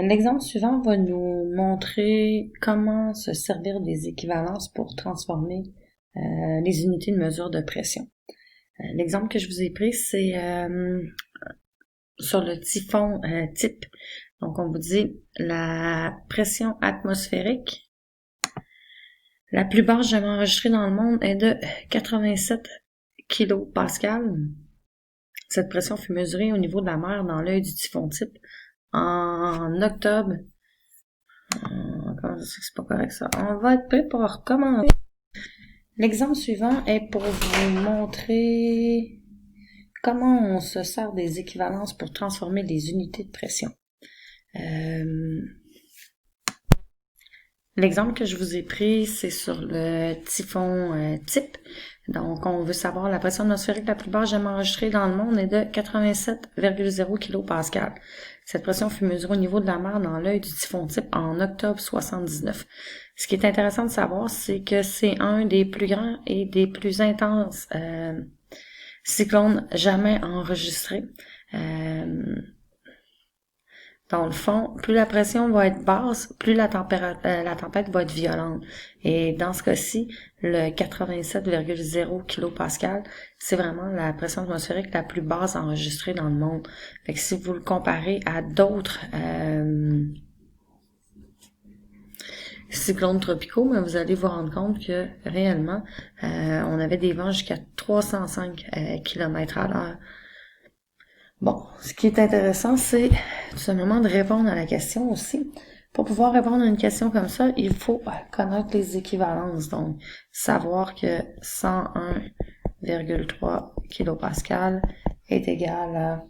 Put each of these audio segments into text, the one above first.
L'exemple suivant va nous montrer comment se servir des équivalences pour transformer les unités de mesure de pression. L'exemple que je vous ai pris, c'est sur le typhon type. Donc, on vous dit la pression atmosphérique la plus basse jamais enregistrée dans le monde est de 87 kPa. Cette pression fut mesurée au niveau de la mer dans l'œil du typhon type en octobre. Comment je sais que c'est pas correct ça? On va être prêt pour recommencer. L'exemple suivant est pour vous montrer comment on se sert des équivalences pour transformer les unités de pression. L'exemple que je vous ai pris, c'est sur le typhon type. Donc, on veut savoir la pression atmosphérique la plus basse jamais enregistrée dans le monde est de 87,0 kPa. Cette pression fut mesurée au niveau de la mer dans l'œil du typhon type en octobre 79. Ce qui est intéressant de savoir, c'est que c'est un des plus grands et des plus intenses cyclones jamais enregistrés. Dans le fond, plus la pression va être basse, plus la tempête va être violente. Et dans ce cas-ci, le 87,0 kPa, c'est vraiment la pression atmosphérique la plus basse enregistrée dans le monde. Fait que si vous le comparez à d'autres cyclones tropicaux, mais vous allez vous rendre compte que réellement, on avait des vents jusqu'à 305 km/h. Bon, ce qui est intéressant, c'est tout simplement de répondre à la question aussi. Pour pouvoir répondre à une question comme ça, il faut connaître les équivalences. Donc, savoir que 101,3 kPa est égal à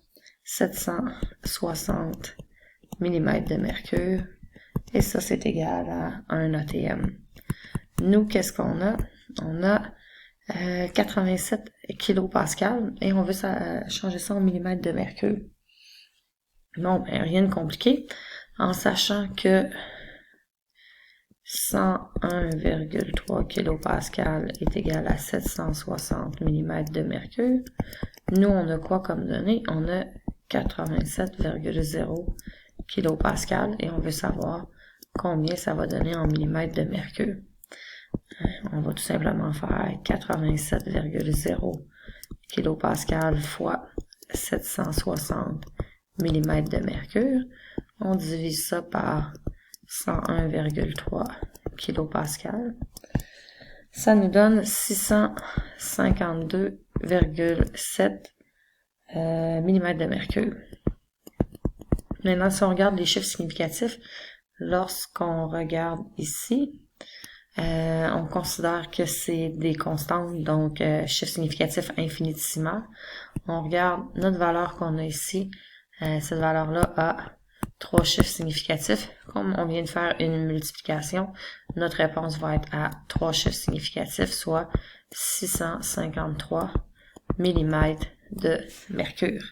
760 mm de mercure. Et ça, c'est égal à 1 ATM. Nous, qu'est-ce qu'on a? On a 87 kPa et on veut changer ça en millimètres de mercure. Bon, ben, rien de compliqué, en sachant que 101,3 kPa est égal à 760 mm de mercure. Nous, on a quoi comme donnée? On a 87,0 kPa et on veut savoir combien ça va donner en millimètres de mercure. On va tout simplement faire 87,0 kPa fois 760 mm de mercure. On divise ça par 101,3 kPa. Ça nous donne 652,7 mm de mercure. Maintenant, si on regarde les chiffres significatifs, lorsqu'on regarde ici, on considère que c'est des constantes, donc chiffre significatif infinitésimal. On regarde notre valeur qu'on a ici. Cette valeur-là a 3 chiffres significatifs. Comme on vient de faire une multiplication, notre réponse va être à 3 chiffres significatifs, soit 653 mm de mercure.